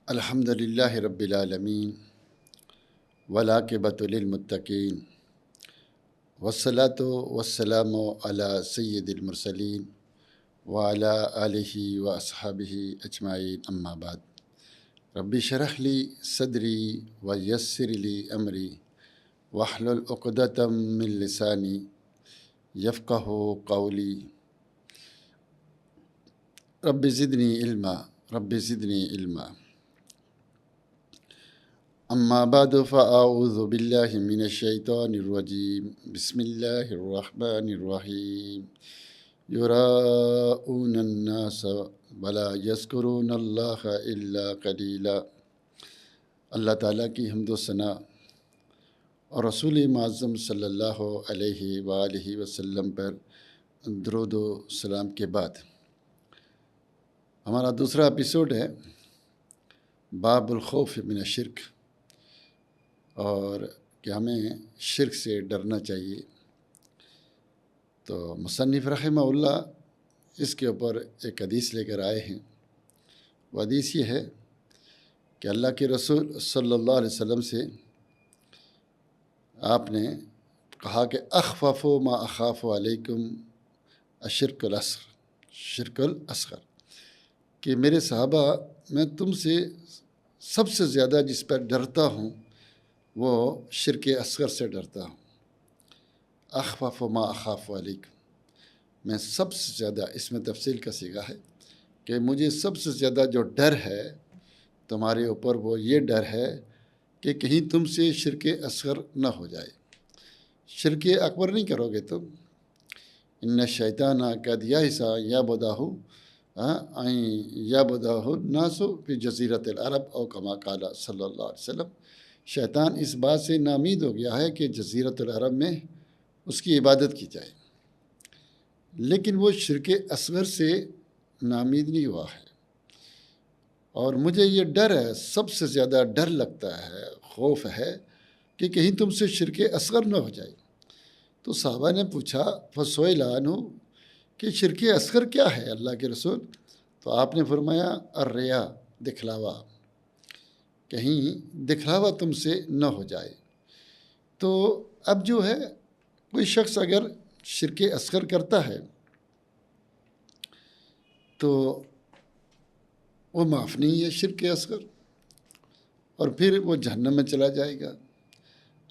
الحمد للہ رب العالمین والعاقبۃ للمتقین والصلاۃ والسلام علی سید المرسلین وعلی آلہ واصحابہ اجمعین اما بعد رب اشرح لی صدری ویسر لی امری واحلل عقدۃ من لسانی یفقہوا قولی رب زدنی علما اما بعد فاعوذ باللہ من الشیطان الرجیم بسم اللہ الرحمن الرحیم یراؤون الناس ولا یذکرون اللہ الا قلیلا۔ اللہ تعالیٰ کی حمد و ثنا اور رسول معظم صلی اللہ علیہ وآلہ وسلم پر درود و سلام کے بعد ہمارا دوسرا ایپیسوڈ ہے باب الخوف من الشرک، اور کہ ہمیں شرک سے ڈرنا چاہیے۔ تو مصنف رحمہ اللہ اس کے اوپر ایک حدیث لے کر آئے ہیں۔ وہ حدیث یہ ہے کہ اللہ کے رسول صلی اللہ علیہ وسلم سے آپ نے کہا کہ اخفف ما اخاف علیکم الشرک الاصغر، شرک الاصغر، کہ میرے صحابہ میں تم سے سب سے زیادہ جس پر ڈرتا ہوں وہ شرک اصغر سے ڈرتا ہوں۔ اخفف ما اخاف علیکم، میں سب سے زیادہ، اس میں تفصیل کا صیغہ ہے کہ مجھے سب سے زیادہ جو ڈر ہے تمہارے اوپر وہ یہ ڈر ہے کہ کہیں تم سے شرک اصغر نہ ہو جائے۔ شرک اکبر نہیں کرو گے تم، ان الشیطان قد یئس یعبدہ الناس فی جزیرۃ العرب او کما قال صلی اللہ علیہ وسلم۔ شیطان اس بات سے نامید ہو گیا ہے کہ جزیرۃ العرب میں اس کی عبادت کی جائے، لیکن وہ شرک اصغر سے نامید نہیں ہوا ہے۔ اور مجھے یہ ڈر ہے، سب سے زیادہ ڈر لگتا ہے، خوف ہے کہ کہیں تم سے شرک اصغر نہ ہو جائے۔ تو صحابہ نے پوچھا فسئل عنہ کہ شرک اصغر کیا ہے اللہ کے رسول؟ تو آپ نے فرمایا الریا، دکھلاوا، کہیں دکھلاوا تم سے نہ ہو جائے۔ تو اب جو ہے کوئی شخص اگر شرک اصغر کرتا ہے تو وہ معاف نہیں ہے شرک اصغر، اور پھر وہ جہنم میں چلا جائے گا۔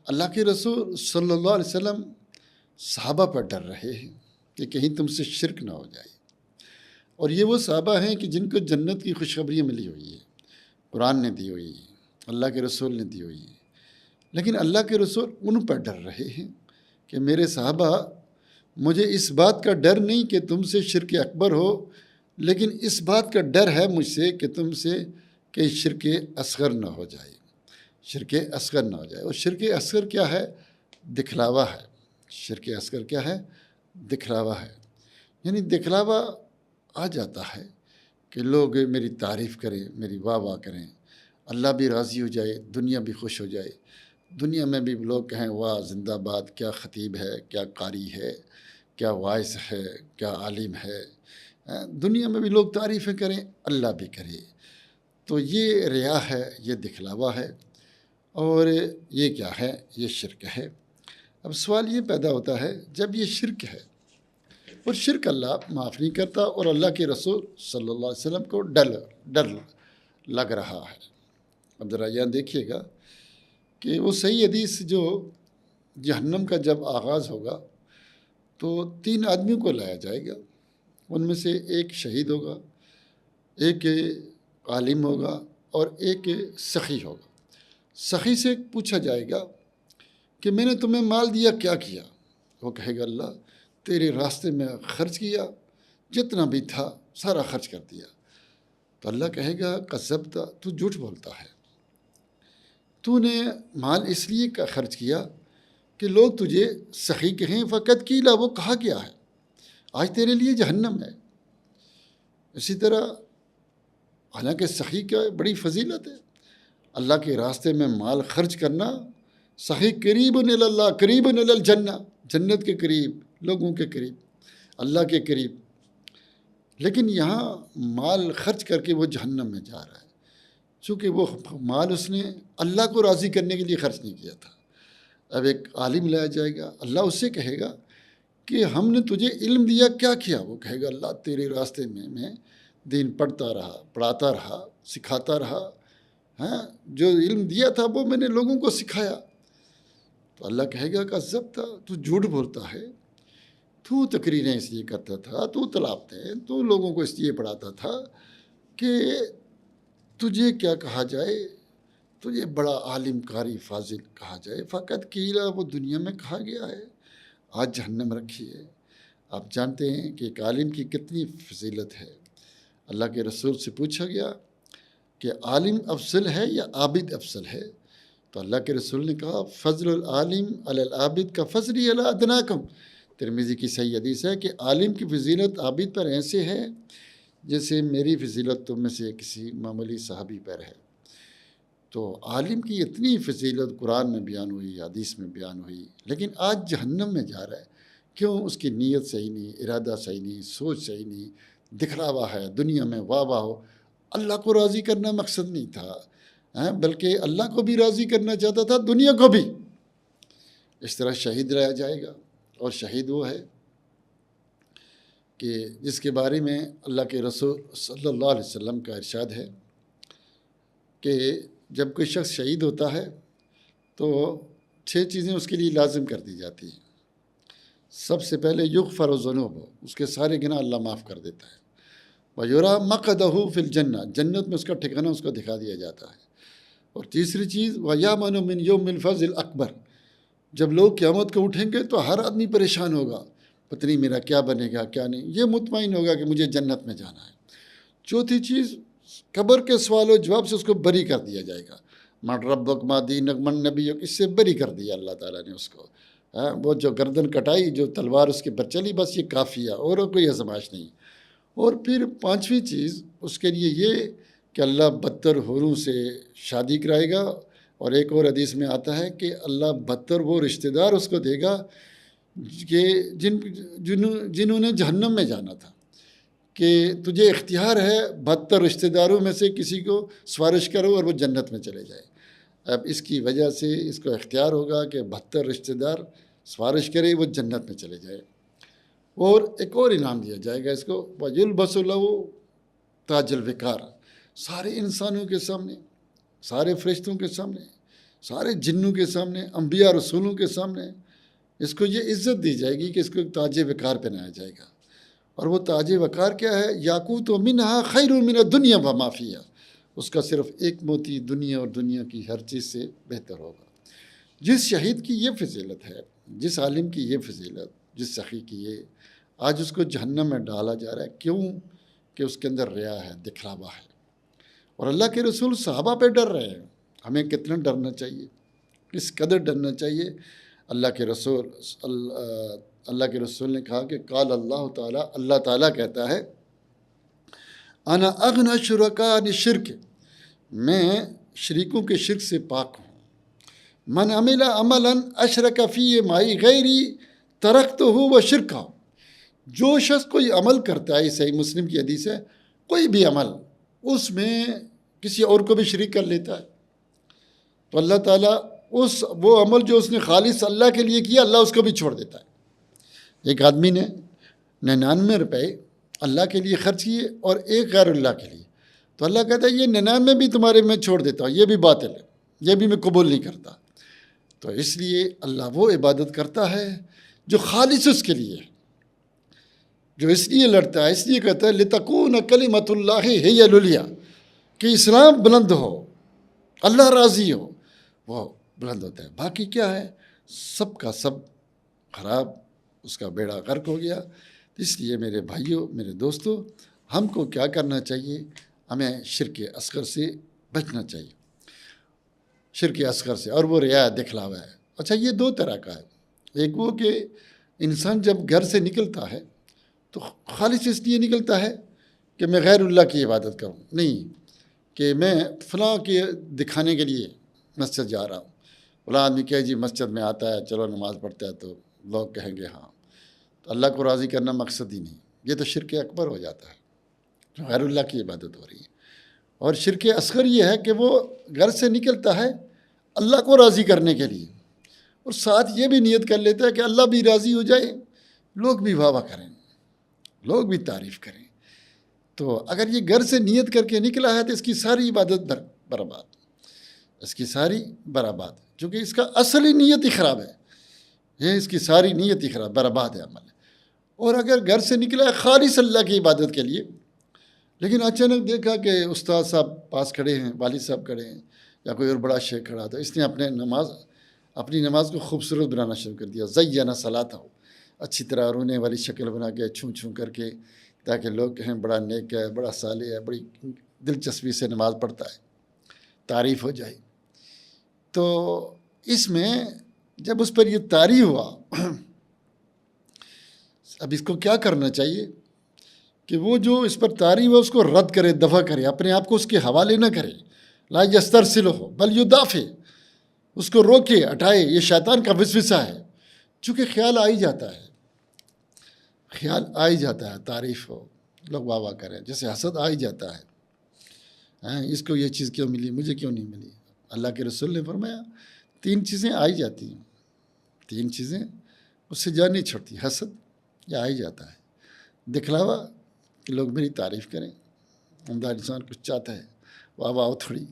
اللہ کے رسول صلی اللہ علیہ وسلم صحابہ پر ڈر رہے ہیں کہ کہیں تم سے شرک نہ ہو جائے، اور یہ وہ صحابہ ہیں کہ جن کو جنت کی خوشخبری ملی ہوئی ہے، قرآن نے دی ہوئی ہے، اللہ کے رسول نے دی ہوئی ہے، لیکن اللہ کے رسول ان پر ڈر رہے ہیں کہ میرے صحابہ، مجھے اس بات کا ڈر نہیں کہ تم سے شرک اکبر ہو، لیکن اس بات کا ڈر ہے مجھ سے کہ تم سے کہ شرک اصغر نہ ہو جائے، شرک اصغر نہ ہو جائے۔ اور شرک اصغر کیا ہے؟ دکھلاوا ہے۔ شرک اصغر کیا ہے؟ دکھلاوا ہے، یعنی دکھلاوا آ جاتا ہے کہ لوگ میری تعریف کریں، میری واہ واہ کریں، اللہ بھی راضی ہو جائے، دنیا بھی خوش ہو جائے، دنیا میں بھی لوگ کہیں واہ زندہ باد، کیا خطیب ہے، کیا قاری ہے، کیا واعظ ہے، کیا عالم ہے، دنیا میں بھی لوگ تعریفیں کریں، اللہ بھی کرے۔ تو یہ ریا ہے، یہ دکھلاوا ہے، اور یہ کیا ہے؟ یہ شرک ہے۔ اب سوال یہ پیدا ہوتا ہے، جب یہ شرک ہے اور شرک اللہ معاف نہیں کرتا، اور اللہ کے رسول صلی اللہ علیہ وسلم کو ڈر لگ رہا ہے۔ اب ذرا یہاں دیکھیے گا کہ وہ صحیح حدیث جو جہنم کا جب آغاز ہوگا تو 3 آدمیوں کو لایا جائے گا، ان میں سے ایک شہید ہوگا، ایک عالم ہوگا، اور ایک سخی ہوگا۔ سخی سے پوچھا جائے گا کہ میں نے تمہیں مال دیا، کیا کیا؟ وہ کہے گا اللہ تیرے راستے میں خرچ کیا، جتنا بھی تھا سارا خرچ کر دیا۔ تو اللہ کہے گا کذبت، تو جھوٹ بولتا ہے، تو نے مال اس لیے کا خرچ کیا کہ لوگ تجھے سخی کہیں، فقط کیلا، وہ کہا گیا ہے، آج تیرے لیے جہنم ہے۔ اسی طرح حالانکہ سخی کا بڑی فضیلت ہے، اللہ کے راستے میں مال خرچ کرنا، سخی قریب اللہ، قریب الجنہ، جنت کے قریب، لوگوں کے قریب، اللہ کے قریب، لیکن یہاں مال خرچ کر کے وہ جہنم میں جا رہا ہے۔ چونکہ وہ مال اس نے اللہ کو راضی کرنے کے لیے خرچ نہیں کیا تھا۔ اب ایک عالم لایا جائے گا، اللہ اس سے کہے گا کہ ہم نے تجھے علم دیا، کیا کیا؟ وہ کہے گا اللہ تیرے راستے میں دین پڑھتا رہا، پڑھاتا رہا، سکھاتا رہا، ہاں جو علم دیا تھا وہ میں نے لوگوں کو سکھایا۔ تو اللہ کہے گا کہ کذبت، تو جھوٹ بولتا ہے، تو تقریریں اس لیے کرتا تھا، تو تلاوتیں، تو لوگوں کو اس لیے پڑھاتا تھا کہ تجھے کیا کہا جائے، تجھے بڑا عالم قاری فاضل کہا جائے۔ فقط قیلا، وہ دنیا میں کہا گیا ہے، آج جہنم رکھی ہے۔ آپ جانتے ہیں کہ ایک عالم کی کتنی فضیلت ہے۔ اللہ کے رسول سے پوچھا گیا کہ عالم افضل ہے یا عابد افضل ہے؟ تو اللہ کے رسول نے کہا فضل العالم علی العابد کا فضلی علی ادناکم۔ ترمذی کی صحیح حدیث ہے کہ عالم کی فضیلت عابد پر ایسے ہے جیسے میری فضیلت تم میں سے کسی معمولی صحابی پر ہے۔ تو عالم کی اتنی فضیلت قرآن میں بیان ہوئی، حدیث میں بیان ہوئی، لیکن آج جہنم میں جا رہا ہے۔ کیوں؟ اس کی نیت صحیح نہیں، ارادہ صحیح نہیں، سوچ صحیح نہیں، دکھلاوا ہے، دنیا میں واہ واہ ہو۔ اللہ کو راضی کرنا مقصد نہیں تھا، بلکہ اللہ کو بھی راضی کرنا چاہتا تھا، دنیا کو بھی۔ اس طرح شہید رہا جائے گا، اور شہید وہ ہے کہ جس کے بارے میں اللہ کے رسول صلی اللہ علیہ وسلم کا ارشاد ہے کہ جب کوئی شخص شہید ہوتا ہے تو 6 چیزیں اس کے لیے لازم کر دی جاتی ہیں۔ سب سے پہلے یغفر ذنوبہ، اس کے سارے گناہ اللہ معاف کر دیتا ہے۔ وَيُرَى مَقْعَدَهُ فِي الْجَنَّةِ، جنت میں اس کا ٹھکانہ اس کو دکھا دیا جاتا ہے۔ اور تیسری چیز وَيَأْمَنُ مِنْ يَوْمِ الْفَزْعِ الْأَكْبَرِ، جب لوگ قیامت کو اٹھیں گے تو ہر آدمی پریشان ہوگا، پتہ نہیں میرا کیا بنے گا کیا نہیں، یہ مطمئن ہوگا کہ مجھے جنت میں جانا ہے۔ چوتھی چیز قبر کے سوال و جواب سے اس کو بری کر دیا جائے گا، من ربک ما دینک من نبیک، اس سے بری کر دیا اللہ تعالیٰ نے اس کو۔ وہ جو گردن کٹائی، جو تلوار اس کے پر چلی، بس یہ کافی ہے، اور کوئی آزمائش نہیں۔ اور پھر 5ویں چیز اس کے لیے یہ کہ اللہ بدتر حوروں سے شادی کرائے گا، اور ایک اور حدیث میں آتا ہے کہ اللہ بدتر وہ رشتہ دار اس کو دے گا کہ جنہوں نے جہنم میں جانا تھا، کہ تجھے اختیار ہے بدتر رشتہ داروں میں سے کسی کو سفارش کرو اور وہ جنت میں چلے جائے۔ اب اس کی وجہ سے اس کو اختیار ہوگا کہ بدتر رشتہ دار سفارش کرے، وہ جنت میں چلے جائے۔ اور ایک اور انعام دیا جائے گا اس کو، وَيُلْبَسُ لَهُ تاج الوقار، سارے انسانوں کے سامنے، سارے فرشتوں کے سامنے، سارے جنوں کے سامنے، انبیاء رسولوں کے سامنے اس کو یہ عزت دی جائے گی کہ اس کو تاج وقار پہنایا جائے گا۔ اور وہ تاج وقار کیا ہے؟ یاقوت منہا خیر من الدنیا وما فیہا، اس کا صرف ایک موتی دنیا اور دنیا کی ہر چیز سے بہتر ہوگا۔ جس شہید کی یہ فضیلت ہے، جس عالم کی یہ فضیلت، جس سخی کی یہ، آج اس کو جہنم میں ڈالا جا رہا ہے۔ کیوں؟ کہ اس کے اندر ریا ہے، دکھلاوا ہے۔ اور اللہ کے رسول صحابہ پہ ڈر رہے ہیں، ہمیں کتنا ڈرنا چاہیے، کس قدر ڈرنا چاہیے۔ اللہ کے رسول نے کہا کہ قال اللہ تعالیٰ، اللہ تعالیٰ کہتا ہے انا اغنی الشرکاء عن الشرک، میں شریکوں کے شرک سے پاک ہوں۔ من عمل عملا اشرک فیہ معی غیری ترکتہ وشرکہ، جو شخص کوئی عمل کرتا ہے، صحیح مسلم کی حدیث ہے، کوئی بھی عمل اس میں کسی اور کو بھی شریک کر لیتا ہے تو اللہ تعالیٰ وہ عمل جو اس نے خالص اللہ کے لیے کیا، اللہ اس کو بھی چھوڑ دیتا ہے۔ ایک آدمی نے 99 روپے اللہ کے لیے خرچ کیے اور ایک غیر اللہ کے لیے، تو اللہ کہتا ہے یہ 99 بھی تمہارے میں چھوڑ دیتا ہوں، یہ بھی باطل ہے، یہ بھی میں قبول نہیں کرتا۔ تو اس لیے اللہ وہ عبادت کرتا ہے جو خالص اس کے لیے، جو اس لیے لڑتا ہے، اس لیے کہتا ہے لِتَكُونَ كَلِمَةُ اللَّهِ هِيَ الْعُلْيَا، کہ اسلام بلند ہو، اللہ راضی ہو، وہ بلند ہوتا ہے۔ باقی کیا ہے؟ سب کا سب خراب، اس کا بیڑا غرق ہو گیا۔ اس لیے میرے بھائیوں، میرے دوستوں، ہم کو کیا کرنا چاہیے؟ ہمیں شرک اصغر سے بچنا چاہیے، شرک اصغر سے، اور وہ ریا دکھلاوا ہے۔ اچھا، یہ 2 طرح کا ہے۔ ایک وہ کہ انسان جب گھر سے نکلتا ہے تو خالص اس لیے نکلتا ہے کہ میں غیر اللہ کی عبادت کروں، نہیں کہ میں فلاں کے دکھانے کے لیے مسجد جا رہا ہوں، فلاں آدمی کہے جی مسجد میں آتا ہے، چلو نماز پڑھتا ہے تو لوگ کہیں گے ہاں، تو اللہ کو راضی کرنا مقصد ہی نہیں، یہ تو شرک اکبر ہو جاتا ہے، غیر اللہ کی عبادت ہو رہی ہے۔ اور شرک اصغر یہ ہے کہ وہ گھر سے نکلتا ہے اللہ کو راضی کرنے کے لیے، اور ساتھ یہ بھی نیت کر لیتا ہے کہ اللہ بھی راضی ہو جائے، لوگ بھی واہ واہ کریں، لوگ بھی تعریف کریں۔ تو اگر یہ گھر سے نیت کر کے نکلا ہے تو اس کی ساری عبادت برباد، اس کی ساری برباد، چونکہ اس کا اصلی نیت ہی خراب ہے، یہ اس کی ساری نیت ہی خراب، برباد ہے عمل۔ اور اگر گھر سے نکلا ہے خالص اللہ کی عبادت کے لیے، لیکن اچانک دیکھا کہ استاد صاحب پاس کھڑے ہیں، والد صاحب کھڑے ہیں، یا کوئی اور بڑا شیخ کھڑا تھا، اس نے اپنی نماز کو خوبصورت بنانا شروع کر دیا، زینا صلاۃہ، اچھی طرح رونے والی شکل بنا کے چھوں کر کے، تاکہ لوگ کہیں بڑا نیک ہے، بڑا صالح ہے، بڑی دلچسپی سے نماز پڑھتا ہے، تعریف ہو جائے۔ تو اس میں جب اس پر یہ طاری ہوا، اب اس کو کیا کرنا چاہیے کہ وہ جو اس پر طاری ہوا اس کو رد کرے، دفع کرے، اپنے آپ کو اس کے حوالے نہ کرے، لا یسترسلہ بل یدافع، اس کو روکے، ہٹائے۔ یہ شیطان کا وسوسہ ہے، چونکہ خیال آ ہی جاتا ہے، خیال آ ہی جاتا ہے، تعریف ہو، لوگ واہ واہ کریں، جیسے حسد آ ہی جاتا ہے، اس کو یہ چیز کیوں ملی، مجھے کیوں نہیں ملی۔ اللہ کے رسول نے فرمایا 3 چیزیں آ ہی جاتی ہیں، 3 چیزیں اس سے جان نہیں چھوڑتی، حسد یہ آ ہی جاتا ہے، دکھلاوا کہ لوگ میری تعریف کریں، عمدہ انسان کچھ چاہتا ہے، واہ واہ ہو تھوڑی،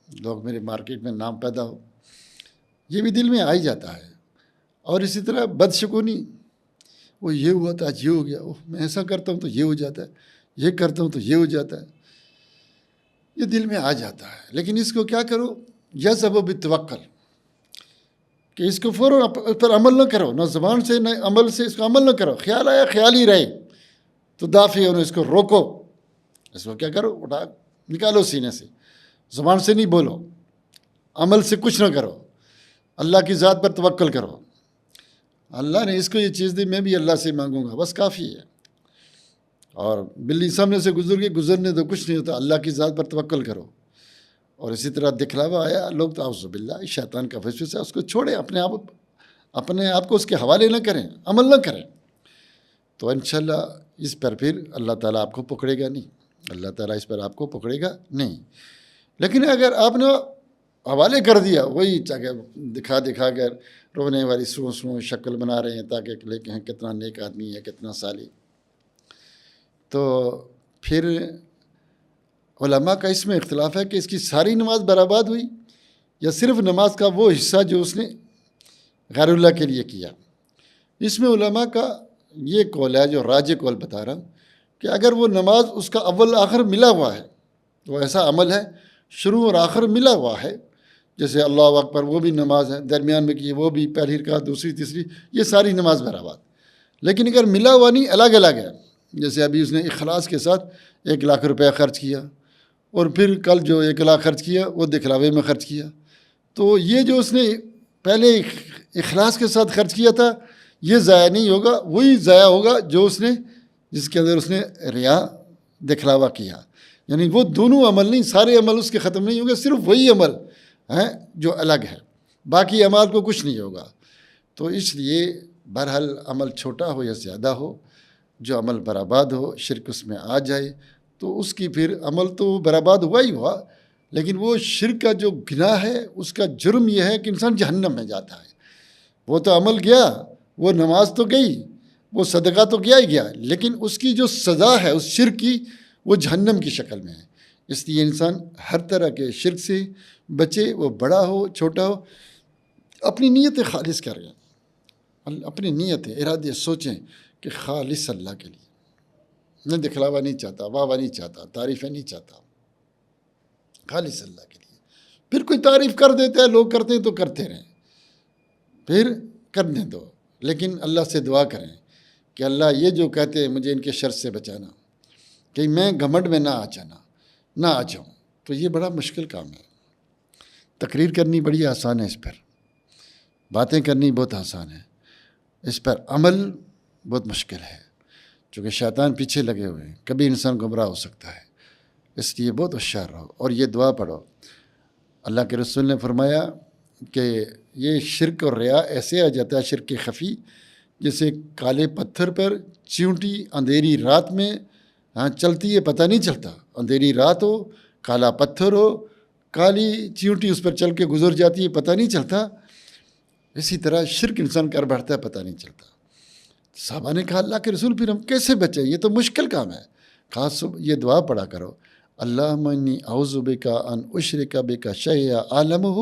لوگ میرے مارکیٹ میں نام پیدا ہو، یہ بھی دل میں آ ہی جاتا ہے۔ اور اسی طرح بدشگونی، وہ یہ ہوا تھا آج یہ ہو گیا، میں ایسا کرتا ہوں تو یہ ہو جاتا ہے، یہ کرتا ہوں تو یہ ہو جاتا ہے، یہ دل میں آ جاتا ہے۔ لیکن اس کو کیا کرو، یذهب بالتوکل، کہ اس کو فوراً اس پر عمل نہ کرو، نہ زبان سے نہ عمل سے، اس کو عمل نہ کرو، خیال آیا خیال ہی رہے تو دافع، اس کو روکو، اس کو کیا کرو، اٹھا نکالو سینے سے، زبان سے نہیں بولو، عمل سے کچھ نہ کرو، اللہ کی ذات پر توکل کرو، اللہ نے اس کو یہ چیز دی، میں بھی اللہ سے مانگوں گا، بس کافی ہے۔ اور بلی سامنے سے گزر گئی، گزرنے تو کچھ نہیں ہوتا، اللہ کی ذات پر توکل کرو۔ اور اسی طرح دکھلاوا آیا، لوگ تو اعوذ باللہ، شیطان کا وسوسہ ہے، اس کو چھوڑیں، اپنے آپ کو اس کے حوالے نہ کریں، عمل نہ کریں، تو انشاءاللہ اس پر پھر اللہ تعالیٰ آپ کو پکڑے گا نہیں، اللہ تعالیٰ اس پر آپ کو پکڑے گا نہیں۔ لیکن اگر آپ نے حوالے کر دیا، وہی دکھا کر رونے والی سو شکل بنا رہے ہیں تاکہ لے کہیں کتنا نیک آدمی ہے، کتنا صالح، تو پھر علماء کا اس میں اختلاف ہے کہ اس کی ساری نماز برباد ہوئی یا صرف نماز کا وہ حصہ جو اس نے غیر اللہ کے لیے کیا۔ اس میں علماء کا یہ قول ہے، جو راجح قول بتا رہا ہوں، کہ اگر وہ نماز اس کا اول آخر ملا ہوا ہے، وہ ایسا عمل ہے شروع اور آخر ملا ہوا ہے، جیسے اللہ اکبر وہ بھی نماز ہے، درمیان میں کی وہ بھی، پہلی رکعت دوسری تیسری، یہ ساری نماز برابر۔ لیکن اگر ملا ہوا نہیں، الگ الگ ہے، جیسے ابھی اس نے اخلاص کے ساتھ 1 لاکھ روپے خرچ کیا، اور پھر کل جو 1 لاکھ خرچ کیا وہ دکھلاوے میں خرچ کیا، تو یہ جو اس نے پہلے اخلاص کے ساتھ خرچ کیا تھا یہ ضائع نہیں ہوگا، وہی ضائع ہوگا جو اس نے، جس کے اندر اس نے ریا، دکھلاوا کیا۔ یعنی وہ دونوں عمل نہیں، سارے عمل اس کے ختم نہیں ہوں گے، صرف وہی عمل ہے جو الگ ہے، باقی اعمال کو کچھ نہیں ہوگا۔ تو اس لیے بہرحال عمل چھوٹا ہو یا زیادہ ہو، جو عمل برباد ہو، شرک اس میں آ جائے تو اس کی پھر عمل تو برباد ہوا ہی ہوا، لیکن وہ شرک کا جو گناہ ہے اس کا جرم یہ ہے کہ انسان جہنم میں جاتا ہے۔ وہ تو عمل گیا، وہ نماز تو گئی، وہ صدقہ تو گیا ہی گیا، لیکن اس کی جو سزا ہے اس شرک کی، وہ جہنم کی شکل میں ہے۔ اس لیے انسان ہر طرح کے شرک سے بچے، وہ بڑا ہو چھوٹا ہو، اپنی نیت خالص کریں، اپنی نیت ارادے سوچیں کہ خالص اللہ کے لیے، میں دکھلاوا نہیں چاہتا، واہ واہ نہیں چاہتا، تعریفیں نہیں چاہتا، خالص اللہ کے لیے۔ پھر کوئی تعریف کر دیتا ہے، لوگ کرتے ہیں تو کرتے رہیں، پھر کرنے دو، لیکن اللہ سے دعا کریں کہ اللہ یہ جو کہتے ہیں مجھے ان کے شر سے بچانا، کہ میں گھمنڈ میں نہ آ جاؤں، تو یہ بڑا مشکل کام ہے۔ تقریر کرنی بڑی آسان ہے، اس پر باتیں کرنی بہت آسان ہے، اس پر عمل بہت مشکل ہے، چونکہ شیطان پیچھے لگے ہوئے ہیں، کبھی انسان گمراہ ہو سکتا ہے۔ اس لیے بہت ہوشیار رہو اور یہ دعا پڑھو۔ اللہ کے رسول نے فرمایا کہ یہ شرک اور ریا ایسے آ جاتا ہے، شرک خفی، جیسے کالے پتھر پر چیونٹی اندھیری رات میں چلتی ہے، پتہ نہیں چلتا، اندھیری رات ہو، کالا پتھر ہو، کالی چیونٹی اس پر چل کے گزر جاتی ہے، پتہ نہیں چلتا، اسی طرح شرک انسان کر بیٹھتا ہے، پتہ نہیں چلتا۔ صحابہ نے کہا اللہ کے رسول پھر ہم کیسے بچیں، یہ تو مشکل کام ہے۔ کہا یہ دعا پڑھا کرو، اللہم انی اعوذ بک ان اشرک بک شیئا اعلمہ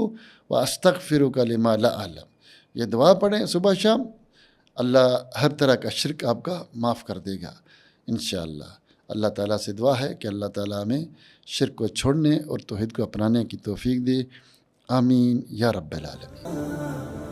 واستغفرک لما لا اعلم۔ یہ دعا پڑھیں صبح شام، اللہ ہر طرح کا شرک آپ کا معاف کر دے گا انشاءاللہ۔ اللہ تعالیٰ سے دعا ہے کہ اللہ تعالیٰ ہمیں شرک کو چھوڑنے اور توحید کو اپنانے کی توفیق دے، آمین یا رب العالمین۔